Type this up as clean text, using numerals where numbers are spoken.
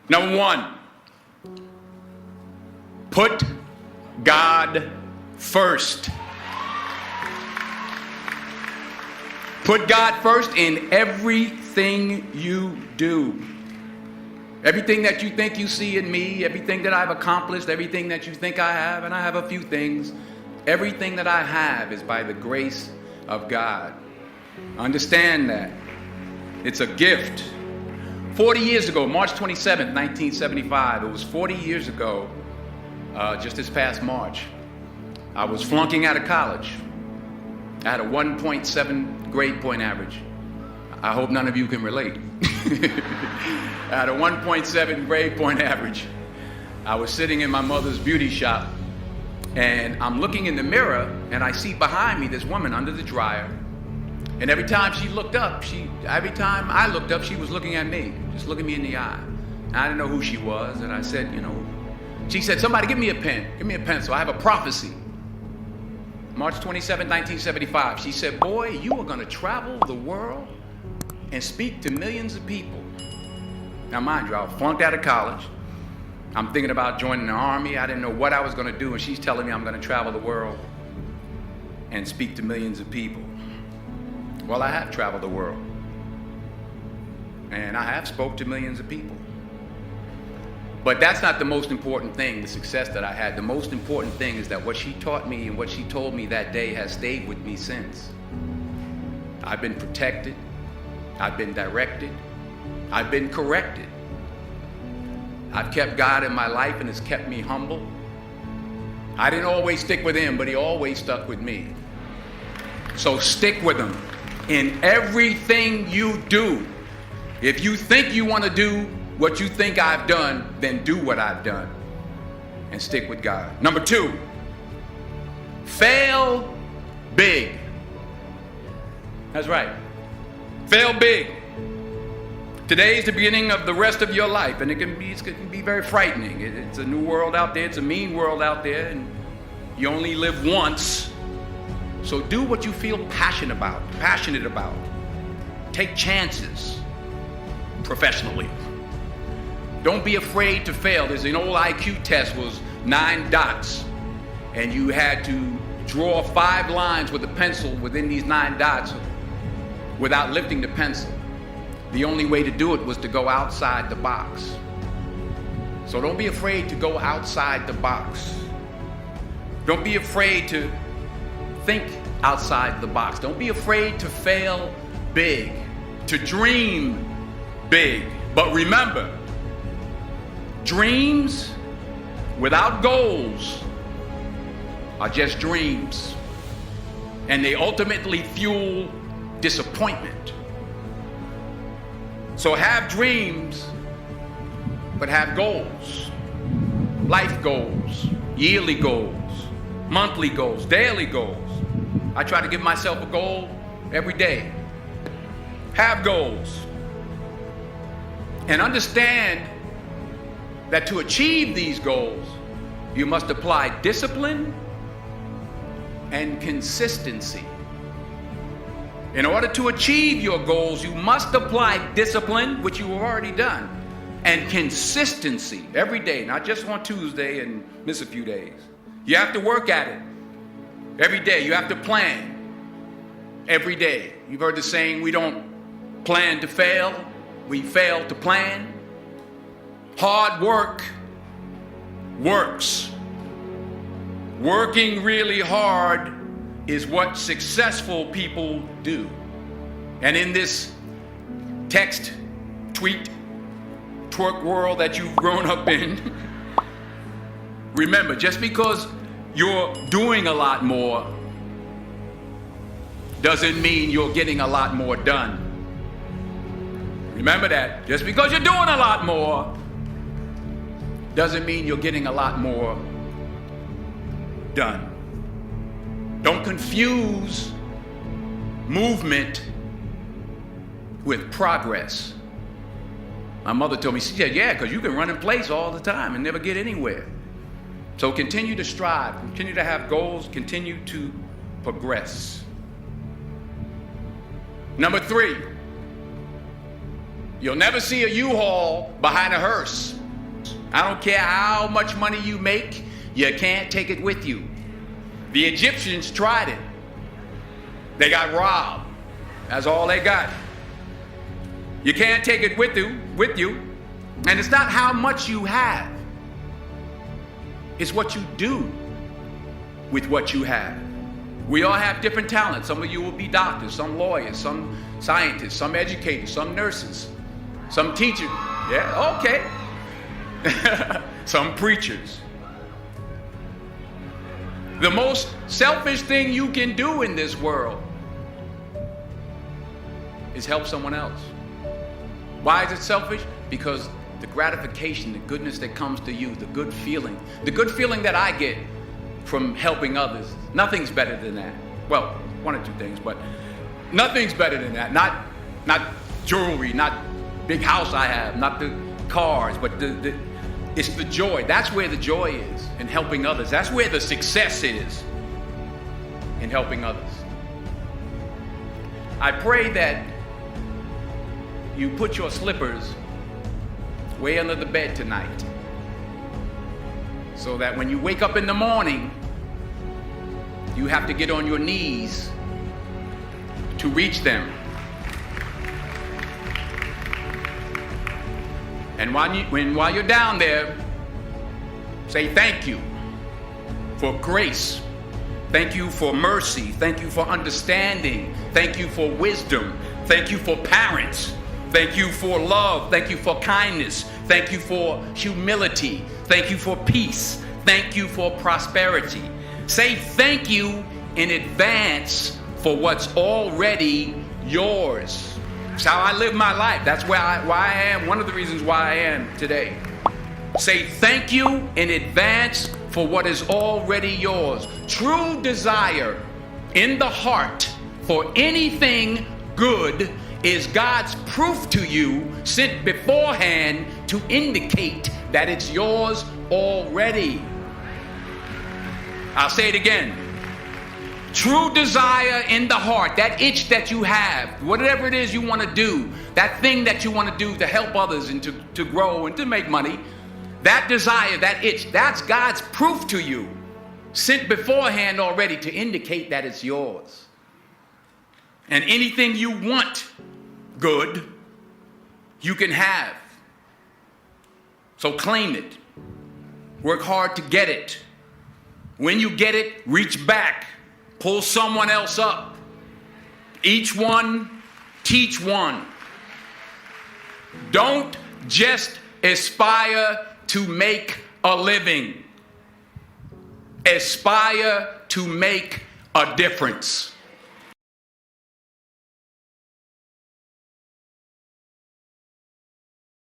Number one, put God first. Put God first in everything you do. Everything that you think you see in me, everything that I've accomplished, everything that you think I have, and I have a few things, everything that I have is by the grace of God. Understand that. It's a gift. 40 years ago, March 27th, 1975, it was 40 years ago, just this past March, I was flunking out of college. I had a 1.7 grade point average. I hope none of you can relate. I had a 1.7 grade point average. I was sitting in my mother's beauty shop, and I'm looking in the mirror, and I see behind me this woman under the dryer. And every time I looked up, she was looking at me, just looking me in the eye. And I didn't know who she was, and I said, she said, somebody give me a pen, so I have a prophecy. March 27, 1975, she said, boy, you are gonna travel the world and speak to millions of people. Now mind you, I flunked out of college. I'm thinking about joining the army. I didn't know what I was gonna do, and she's telling me I'm gonna travel the world and speak to millions of people. Well, I have traveled the world, and I have spoke to millions of people. But that's not the most important thing, the success that I had. The most important thing is that what she taught me and what she told me that day has stayed with me since. I've been protected, I've been directed, I've been corrected. I've kept God in my life, and it's kept me humble. I didn't always stick with him, but he always stuck with me. So stick with him in everything you do. If you think you want to do what you think I've done, then do what I've done and stick with God. Number two, fail big. That's right. Fail big. Today is the beginning of the rest of your life, and it can be very frightening. It's a new world out there. It's a mean world out there, and you only live once. So do what you feel passionate about. Take chances professionally. Don't be afraid to fail. There's an old IQ test, was 9 dots, and you had to draw 5 lines with a pencil within these 9 dots without lifting the pencil. The only way to do it was to go outside the box. So don't be afraid to go outside the box. Don't be afraid to think outside the box. Don't be afraid to fail big, to dream big. But remember, dreams without goals are just dreams, and they ultimately fuel disappointment. So have dreams, but have goals. Life goals, yearly goals, monthly goals, daily goals. I try to give myself a goal every day. Have goals. And understand that to achieve these goals, you must apply discipline and consistency. In order to achieve your goals, you must apply discipline, which you have already done, and consistency every day, not just on Tuesday and miss a few days. You have to work at it every day. You have to plan every day. You've heard the saying, we don't plan to fail, we fail to plan. Hard work works. Working really hard is what successful people do. And in this text, tweet, twerk world that you've grown up in, remember, just because you're doing a lot more doesn't mean you're getting a lot more done. Remember that. Just because you're doing a lot more doesn't mean you're getting a lot more done. Don't confuse movement with progress. My mother told me, she said, yeah, because you can run in place all the time and never get anywhere. So continue to strive, continue to have goals, continue to progress. Number 3, You'll never see a U-Haul behind a hearse. I don't care how much money you make, you can't take it with you. The Egyptians tried it. They got robbed. That's all they got. You can't take it with you. And it's not how much you have. It's what you do with what you have. We all have different talents. Some of you will be doctors, some lawyers, some scientists, some educators, some nurses, some teachers. Yeah, okay. Some preachers. The most selfish thing you can do in this world is help someone else. Why is it selfish? Because the gratification, the goodness that comes to you, the good feeling that I get from helping others, nothing's better than that. Well, one or two things, but nothing's better than that. Not jewelry, not big house I have, not the cars, but it's the joy. That's where the joy is, in helping others. That's where the success is, in helping others. I pray that you put your slippers way under the bed tonight, so that when you wake up in the morning, you have to get on your knees to reach them. And while you're down there, say thank you for grace. Thank you for mercy. Thank you for understanding. Thank you for wisdom. Thank you for parents. Thank you for love. Thank you for kindness. Thank you for humility. Thank you for peace. Thank you for prosperity. Say thank you in advance for what's already yours. That's how I live my life. That's why I am. One of the reasons why I am today. Say thank you in advance for what is already yours. True desire in the heart for anything good is God's proof to you, sent beforehand to indicate that it's yours already. I'll say it again. True desire in the heart, that itch that you have, whatever it is you want to do, that thing that you want to do to help others and to grow and to make money, that desire, that itch, that's God's proof to you, sent beforehand already to indicate that it's yours. And anything you want good, you can have. So claim it. Work hard to get it. When you get it, reach back. Pull someone else up. Each one, teach one. Don't just aspire to make a living. Aspire to make a difference.